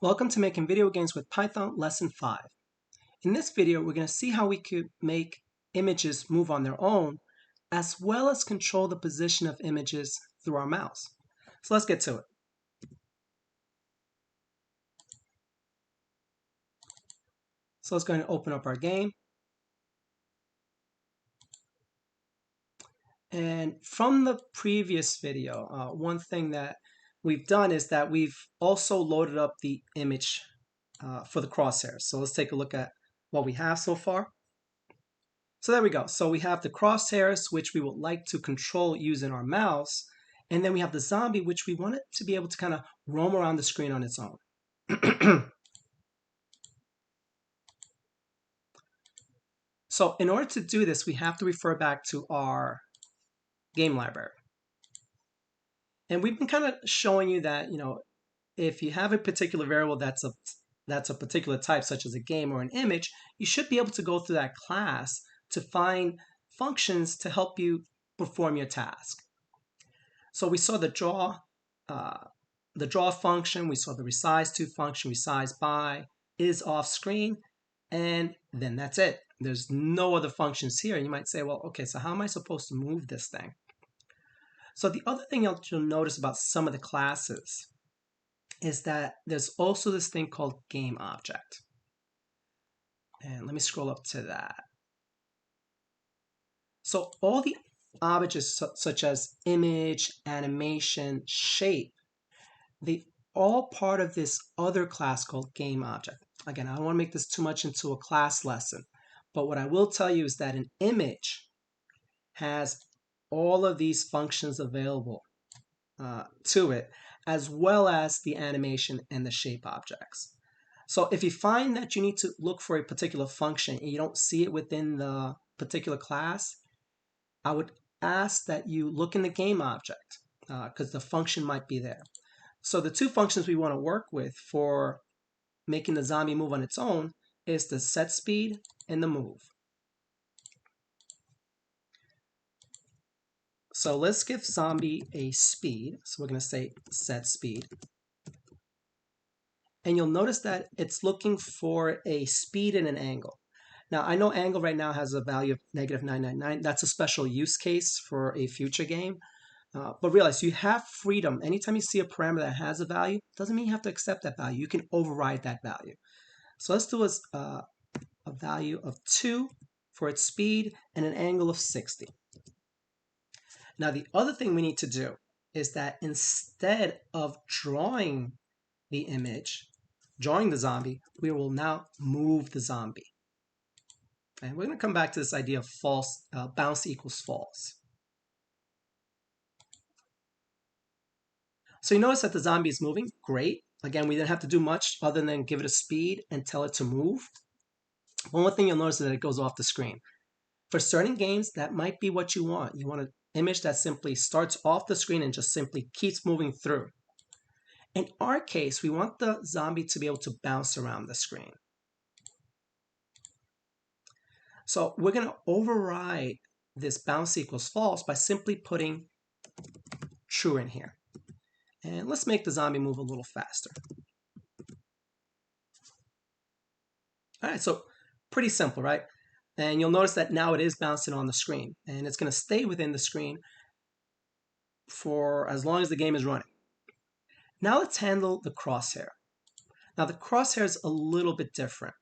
Welcome to Making Video Games with Python Lesson 5. In this video, we're going to see how we could make images move on their own, as well as control the position of images through our mouse. So let's get to it. So let's go ahead and open up our game. And from the previous video, one thing that we've done is that we've also loaded up the image for the crosshairs. So let's take a look at what we have so far. So there we go. So we have the crosshairs, which we would like to control using our mouse. And then we have the zombie, which we want it to be able to kind of roam around the screen on its own. So in order to do this, we have to refer back to our game library. And we've been kind of showing you that, if you have a particular variable that's a particular type, such as a game or an image, you should be able to go through that class to find functions to help you perform your task. So we saw the draw function, we saw the resize to function, resize by, is off screen, and then that's it. There's no other functions here. And you might say, well, okay, so how am I supposed to move this thing? So the other thing you'll notice about some of the classes is that there's also this thing called GameObject. And let me scroll up to that. So all the objects such as image, animation, shape, they all part of this other class called GameObject. Again, I don't want to make this too much into a class lesson, but what I will tell you is that an image has all of these functions available to it, as well as the animation and the shape objects. So if you find that you need to look for a particular function and you don't see it within the particular class, I would ask that you look in the GameObject because the function might be there. So the two functions we want to work with for making the zombie move on its own is the set speed and the move. So let's give zombie a speed. So we're going to say set speed. And you'll notice that it's looking for a speed and an angle. Now, I know angle right now has a value of -999. That's a special use case for a future game. But realize you have freedom. Anytime you see a parameter that has a value, doesn't mean you have to accept that value. You can override that value. So let's do a value of 2 for its speed and an angle of 60. Now, the other thing we need to do is that instead of drawing the image, drawing the zombie, we will now move the zombie. And we're going to come back to this idea of false, bounce equals false. So you notice that the zombie is moving. Great. Again, we didn't have to do much other than give it a speed and tell it to move. One thing you'll notice is that it goes off the screen. For certain games, that might be what you want. You want an image that simply starts off the screen and just simply keeps moving through. In our case, we want the zombie to be able to bounce around the screen. So we're going to override this bounce equals false by simply putting true in here. And let's make the zombie move a little faster. All right, so pretty simple, right? And you'll notice that now it is bouncing on the screen, and it's going to stay within the screen for as long as the game is running. Now let's handle the crosshair. Now the crosshair is a little bit different.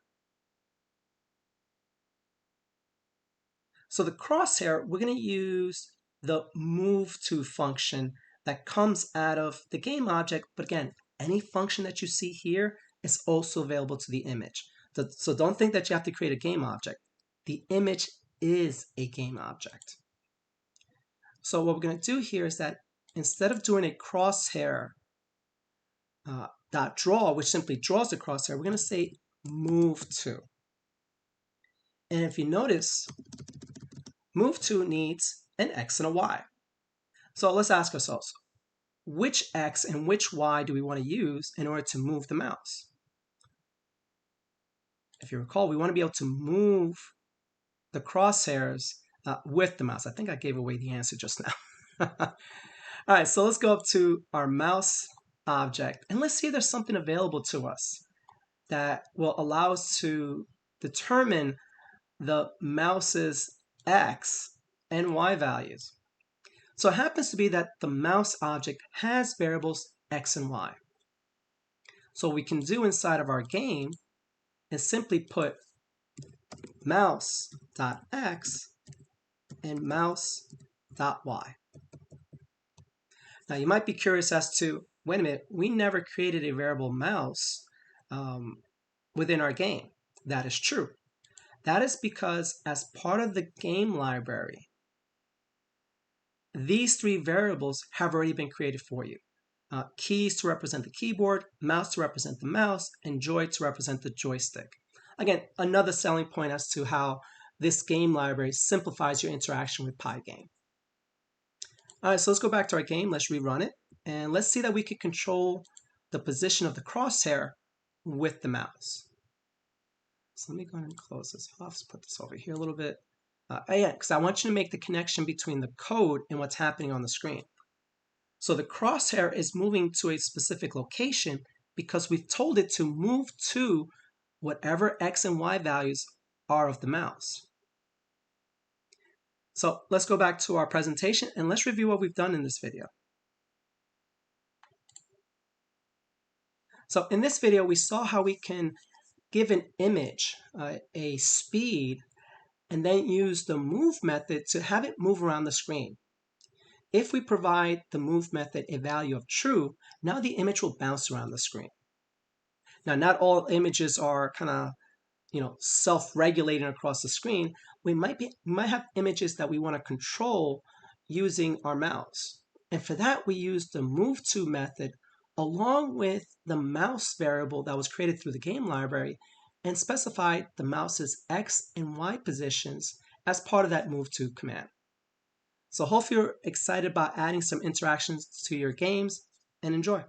So the crosshair, we're going to use the move to function that comes out of the game object. But again, any function that you see here is also available to the image. So don't think that you have to create a game object. The image is a game object. So what we're going to do here is that instead of doing a crosshair dot draw, which simply draws the crosshair, we're going to say move to. And if you notice, move to needs an X and a Y. So let's ask ourselves, which X and which Y do we want to use in order to move the mouse? If you recall, we want to be able to move the crosshairs with the mouse. I think I gave away the answer just now. All right, so let's go up to our mouse object, and let's see if there's something available to us that will allow us to determine the mouse's X and Y values. So it happens to be that the mouse object has variables X and Y. So what we can do inside of our game is simply put mouse.x and mouse.y. Now you might be curious as to, wait a minute, we never created a variable mouse within our game. That is true. That is because as part of the game library, these three variables have already been created for you. Keys to represent the keyboard, mouse to represent the mouse, and joy to represent the joystick. Again, another selling point as to how this game library simplifies your interaction with Pygame. All right, so let's go back to our game. Let's rerun it. And let's see that we can control the position of the crosshair with the mouse. So let me go ahead and close this off. Let's put this over here a little bit. Yeah, because I want you to make the connection between the code and what's happening on the screen. So the crosshair is moving to a specific location because we've told it to move to whatever X and Y values are of the mouse. So let's go back to our presentation and let's review what we've done in this video. So in this video, we saw how we can give an image a speed and then use the move method to have it move around the screen. If we provide the move method a value of true, now the image will bounce around the screen. Now, not all images are kind of, self-regulating across the screen. We might have images that we want to control using our mouse. And for that, we use the move to method along with the mouse variable that was created through the game library and specified the mouse's X and Y positions as part of that move to command. So hopefully you're excited about adding some interactions to your games, and enjoy.